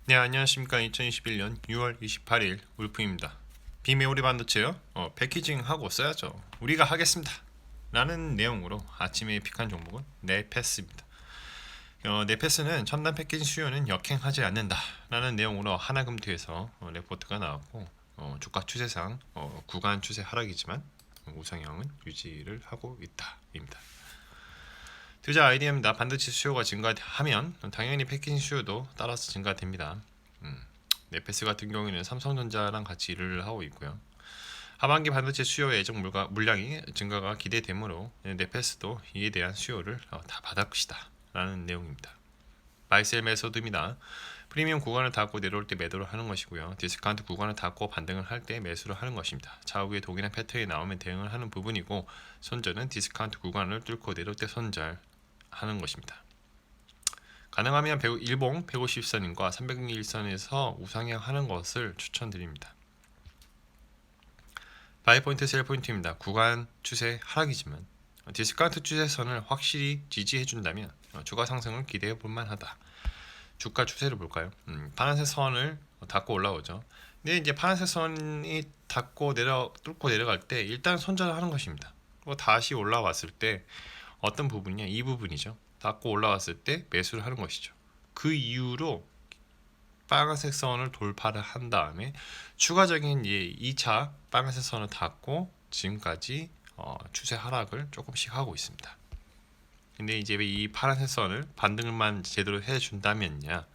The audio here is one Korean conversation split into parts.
네, 안녕하십니까. 2021년 6월 28일 울프입니다. 비메모리 반도체요? 패키징하고 써야죠. 우리가 하겠습니다. 라는 내용으로 아침에 픽한 종목은 네패스입니다. 네패스는 첨단 패키징 수요는 역행하지 않는다 라는 내용으로 하나금투에서 레포트가 나왔고, 주가 추세상 구간 추세 하락이지만 우상향은 유지를 하고 있다 입니다. 투자 아이디어입니다. 반도체 수요가 증가하면 당연히 패키징 수요도 따라서 증가됩니다. 네페스 같은 경우에는 삼성전자랑 같이 일을 하고 있고요. 하반기 반도체 수요 예정 물량이 증가가 기대되므로 네페스도 이에 대한 수요를 다 받을 것이다 라는 내용입니다. 바이셀 메소드입니다. 프리미엄 구간을 닫고 내려올 때 매도를 하는 것이고요. 디스카운트 구간을 닫고 반등을 할 때 매수를 하는 것입니다. 좌우의 독일한 패턴이 나오면 대응을 하는 부분이고, 손절은 디스카운트 구간을 뚫고 내려올 때 손절하는 것입니다. 가능하면 일봉 150선인과 300일선에서 우상향하는 것을 추천드립니다. 바이포인트 셀포인트입니다. 구간 추세 하락이지만 디스카운트 추세선을 확실히 지지해준다면 주가 상승을 기대해볼 만하다. 주가 추세를 볼까요? 파란색 선을 닫고 올라오죠. 근데 이제 파란색 선이 뚫고 내려갈 때 일단 손절을 하는 것입니다. 다시 올라왔을 때 어떤 부분이냐? 이 부분이죠. 닫고 올라왔을 때 매수를 하는 것이죠. 그 이후로 빨간색 선을 돌파를 한 다음에 추가적인 2차 빨간색 선을 닫고 지금까지 추세 하락을 조금씩 하고 있습니다. 근데 이제 이 파란색 선을 반등만 제대로 해준다면야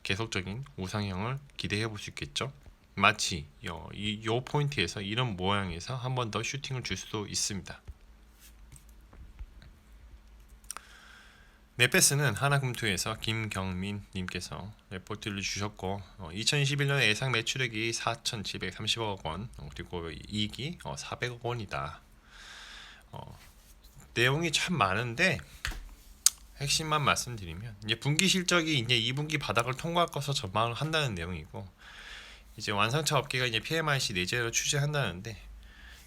계속적인 우상향을 기대해 볼 수 있겠죠. 마치 이 포인트에서 이런 모양에서 한 번 더 슈팅을 줄 수도 있습니다. 네패스는 하나금투에서 김경민 님께서 레포트를 주셨고, 2021년 예상 매출액이 4,730억 원, 그리고 이익이 400억 원이다. 내용이 참 많은데 핵심만 말씀드리면, 이제 분기 실적이 이제 2분기 바닥을 통과할 것으로 전망을 한다는 내용이고, 이제 완성차 업계가 이제 PMIC 내재로 추진한다는데,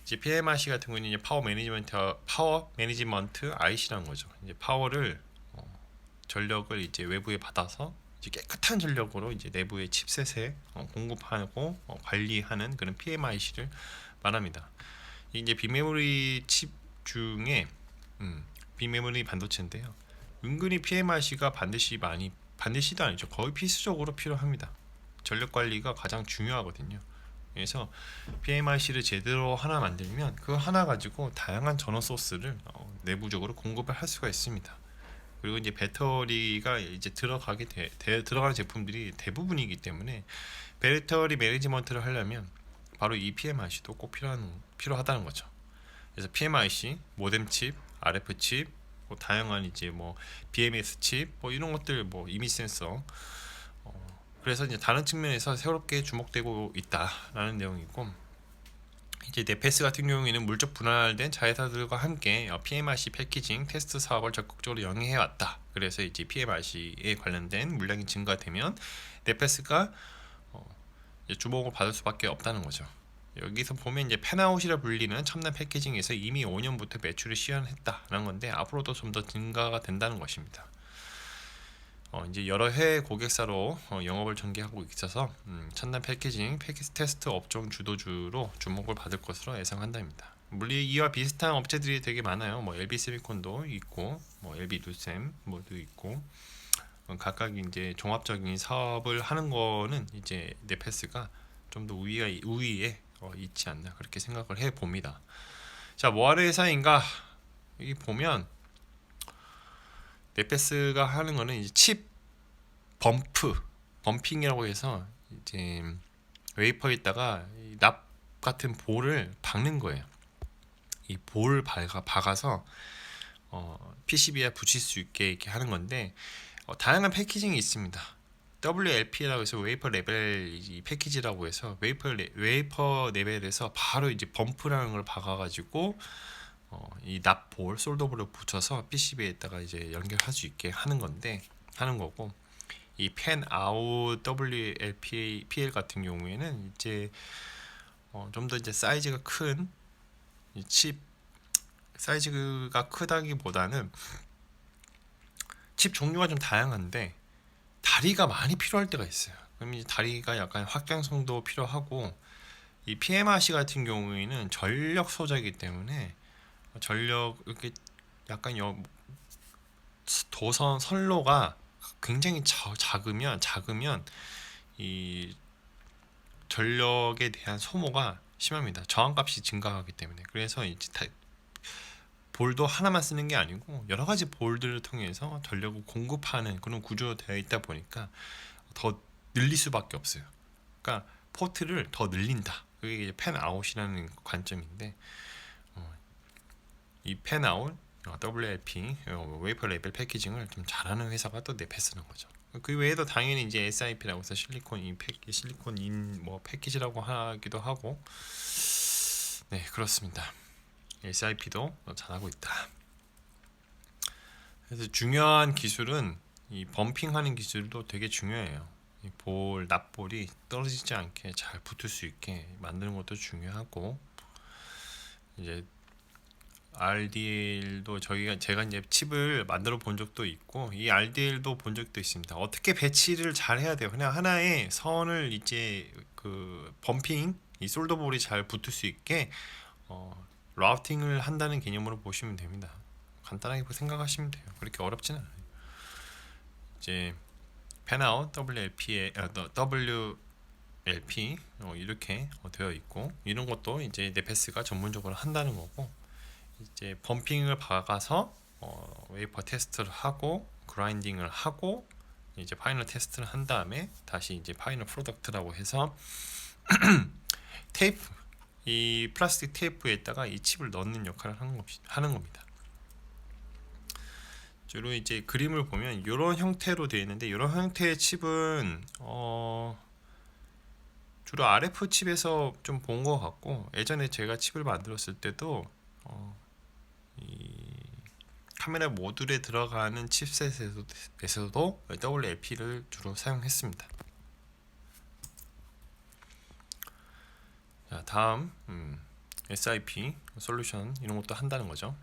이제 PMIC 같은 경우는 이제 파워 매니지먼트 IC라는 거죠. 이제 파워를 전력을 이제 외부에 받아서 이제 깨끗한 전력으로 이제 내부의 칩셋에 공급하고 관리하는 그런 PMIC를 말합니다. 이제 비메모리 칩 중에 비메모리 반도체인데요. 은근히 PMIC가 반드시도 아니죠. 거의 필수적으로 필요합니다. 전력 관리가 가장 중요하거든요. 그래서 PMIC를 제대로 하나 만들면 그 하나 가지고 다양한 전원 소스를 내부적으로 공급을 할 수가 있습니다. 그리고 이제 배터리가 이제 들어가는 제품들이 대부분이기 때문에 배터리 매니지먼트를 하려면 바로 이 PMIC도 꼭 필요하다는 거죠. 그래서 PMIC, 모뎀 칩, RF 칩, 다양한 이제 뭐 BMS 칩, 이런 것들, 이미지 센서. 그래서 이제 다른 측면에서 새롭게 주목되고 있다라는 내용이고, 이제 네패스 같은 경우에는 물적 분할된 자회사들과 함께 PMIC 패키징 테스트 사업을 적극적으로 영위해 왔다. 그래서 이제 PMIC에 관련된 물량이 증가되면 네패스가 주목을 받을 수밖에 없다는 거죠. 여기서 보면 이제 펜아웃이라 불리는 첨단 패키징에서 이미 5년부터 매출을 시현했다라는 건데, 앞으로도 좀 더 증가가 된다는 것입니다. 이제 여러 해외 고객사로 영업을 전개하고 있어서 첨단 패키징 테스트 업종 주도주로 주목을 받을 것으로 예상한답니다. 물론 이와 비슷한 업체들이 되게 많아요. LB 세미콘도 있고, LB 누셈 뭐도 있고, 각각 이제 종합적인 사업을 하는 거는 이제 네패스가 좀 더 우위에 있지 않나 그렇게 생각을 해 봅니다. 자, 뭐하는 회사인가? 여기 보면 네패스가 하는 거는 이제 칩 범핑이라고 해서 이제 웨이퍼에다가 납 같은 볼을 박는 거예요. 이 볼 박아서 PCB에 붙일 수 있게 이렇게 하는 건데, 다양한 패키징이 있습니다. WLP라고 해서 웨이퍼 레벨 패키지라고 해서 웨이퍼 레벨에서 바로 이제 범프라는 걸 박아가지고 이 납볼 솔더볼을 붙여서 PCB에다가 이제 연결할 수 있게 하는 거고, 이 펜아웃 WLPL 같은 경우에는 이제 좀 더 이제 사이즈가 큰 칩 사이즈가 크다기보다는 칩 종류가 좀 다양한데, 다리가 많이 필요할 때가 있어요. 그럼 이제 다리가 약간 확장성도 필요하고, 이 PMRC 같은 경우에는 전력 소재이기 때문에 전력 이렇게 약간 도선 선로가 굉장히 작으면 이 전력에 대한 소모가 심합니다. 저항값이 증가하기 때문에. 그래서 이제 볼도 하나만 쓰는 게 아니고 여러 가지 볼들을 통해서 전력을 공급하는 그런 구조되어 있다 보니까 더 늘릴 수밖에 없어요. 그러니까 포트를 더 늘린다. 그게 이제 팬아웃이라는 관점인데, 이 팬아웃 WLP 웨이퍼 레벨 패키징을 좀 잘하는 회사가 또 넷패스는 거죠. 그 외에도 당연히 이제 SIP라고 해서 실리콘 인 뭐 패키지라고 하기도 하고, 네 그렇습니다. SIP도 잘하고 있다. 그래서 중요한 기술은 이 범핑하는 기술도 되게 중요해요. 이 납볼이 떨어지지 않게 잘 붙을 수 있게 만드는 것도 중요하고, 이제 RDL도 제가 이제 칩을 만들어 본 적도 있고, 이 RDL도 본 적도 있습니다. 어떻게 배치를 잘 해야 돼요. 그냥 하나의 선을 이제 그 범핑 이 솔더볼이 잘 붙을 수 있게 라우팅을 한다는 개념으로 보시면 됩니다. 간단하게 생각하시면 돼요. 그렇게 어렵지는 않아요. 이제 팬아웃 WLP 이렇게 되어 있고, 이런 것도 이제 넷패스가 전문적으로 한다는 거고, 이제 범핑을 박아서 웨이퍼 테스트를 하고 그라인딩을 하고 이제 파이널 테스트를 한 다음에 다시 이제 파이널 프로덕트라고 해서 테이프, 이 플라스틱 테이프에다가 이 칩을 넣는 역할을 하는 겁니다. 주로 이제 그림을 보면 이런 형태로 되어 있는데, 이런 형태의 칩은 주로 RF 칩에서 좀 본 것 같고, 예전에 제가 칩을 만들었을 때도 이 카메라 모듈에 들어가는 칩셋에서도 WLP를 주로 사용했습니다. 자, 다음 SIP 솔루션 이런 것도 한다는 거죠.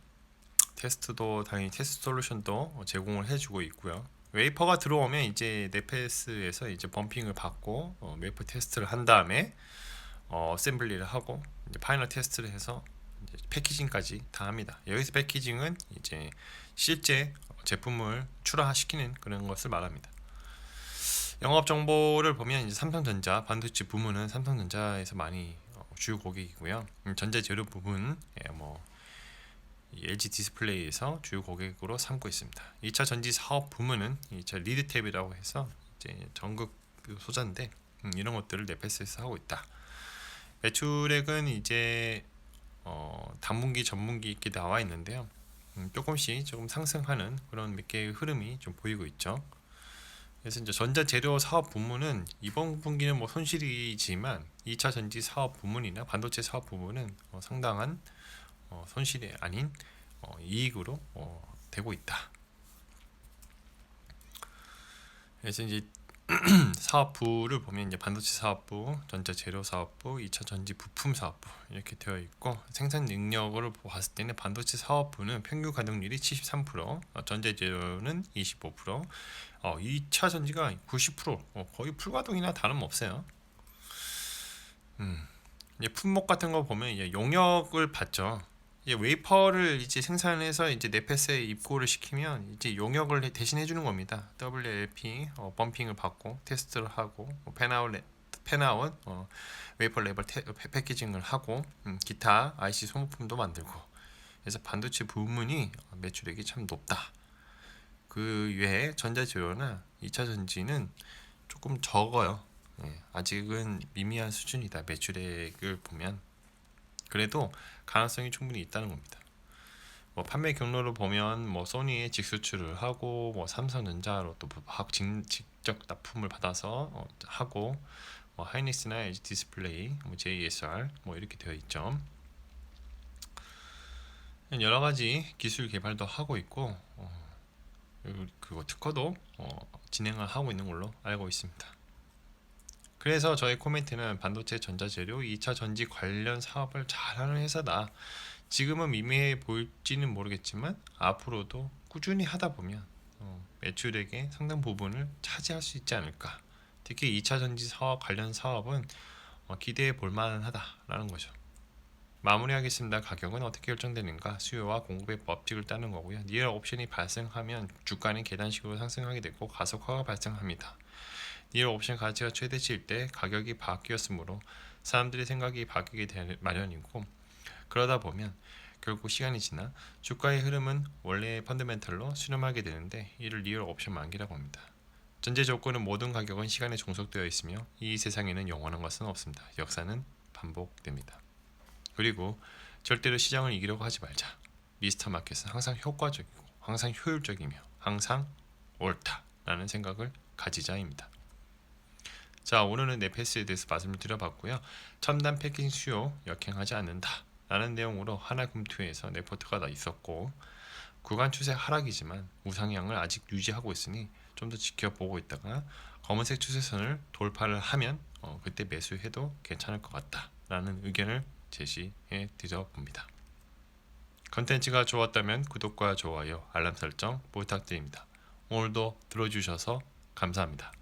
테스트도 당연히 테스트 솔루션도 제공을 해주고 있고요. 웨이퍼가 들어오면 이제 넷패스에서 이제 범핑을 받고 웨이퍼 테스트를 한 다음에 어셈블리를 하고 이제 파이널 테스트를 해서 이제 패키징까지 다 합니다. 여기서 패키징은 이제 실제 제품을 출하시키는 그런 것을 말합니다. 영업 정보를 보면 이제 삼성전자 반도체 부문은 삼성전자에서 많이 주요 고객이고요. 전자 재료 부분 뭐 LG 디스플레이에서 주요 고객으로 삼고 있습니다. 2차 전지 사업 부문은 2차 리드탭이라고 해서 이제 전극 소자인데, 이런 것들을 넷패스에서 하고 있다. 매출액은 이제 단분기 전분기 이렇게 나와 있는데요. 조금씩 조금 상승하는 그런 몇 개의 흐름이 좀 보이고 있죠. 그래서 이제 전자재료 사업 부문은 이번 분기는 뭐 손실이지만 2차 전지 사업 부문이나 반도체 사업 부문은 상당한 손실이 아닌 이익으로 되고 있다. 그래서 이제 사업부를 보면 이제 반도체 사업부, 전자재료 사업부, 2차 전지 부품 사업부 이렇게 되어 있고, 생산 능력을 봤을 때는 반도체 사업부는 평균 가동률이 73%, 전자재료는 25%, 2차 전지가 90%, 거의 풀가동이나 다름없어요. 이제 품목 같은 거 보면 이제 용역을 받죠. 이제 웨이퍼를 이제 생산해서 이제 넷패스에 입고를 시키면 이제 용역을 대신 해주는 겁니다. WLP 범핑을 받고 테스트를 하고 팬아웃 웨이퍼 레벨 패키징을 하고 기타 IC 소모품도 만들고. 그래서 반도체 부문이 매출액이 참 높다. 그 외에 전자재료나 2차 전지는 조금 적어요. 아직은 미미한 수준이다. 매출액을 보면. 그래도 가능성이 충분히 있다는 겁니다. 뭐 판매 경로를 보면 뭐 소니에 직수출을 하고, 뭐 삼성전자로 또 직접 납품을 받아서 하고, 뭐 하이닉스나 LG 디스플레이, 뭐 JSR 뭐 이렇게 되어 있죠. 여러 가지 기술 개발도 하고 있고, 그리고 특허도 진행을 하고 있는 걸로 알고 있습니다. 그래서 저의 코멘트는 반도체 전자재료 2차 전지 관련 사업을 잘하는 회사다. 지금은 미미해 보일지는 모르겠지만 앞으로도 꾸준히 하다 보면 매출액의 상당 부분을 차지할 수 있지 않을까. 특히 2차 전지 사업 관련 사업은 기대해 볼 만하다라는 거죠. 마무리하겠습니다. 가격은 어떻게 결정되는가? 수요와 공급의 법칙을 따는 거고요. 니얼 옵션이 발생하면 주가는 계단식으로 상승하게 되고 가속화가 발생합니다. 니얼 옵션 가치가 최대치일 때 가격이 바뀌었으므로 사람들의 생각이 바뀌게 될 마련이고, 그러다 보면 결국 시간이 지나 주가의 흐름은 원래의 펀더멘털로 수렴하게 되는데, 이를 리얼 옵션 만기라고 합니다. 전제 조건은 모든 가격은 시간에 종속되어 있으며 이 세상에는 영원한 것은 없습니다. 역사는 반복됩니다. 그리고 절대로 시장을 이기려고 하지 말자. 미스터 마켓은 항상 효과적이고 항상 효율적이며 항상 옳다라는 생각을 가지자입니다. 자, 오늘은 네페스에 대해서 말씀을 드려봤고요. 첨단 패킹 수요 역행하지 않는다 라는 내용으로 하나금투에서 레포트가 있었고, 구간 추세 하락이지만 우상향을 아직 유지하고 있으니 좀 더 지켜보고 있다가 검은색 추세선을 돌파를 하면 그때 매수해도 괜찮을 것 같다 라는 의견을 제시해 드려봅니다. 컨텐츠가 좋았다면 구독과 좋아요, 알람 설정 부탁드립니다. 오늘도 들어주셔서 감사합니다.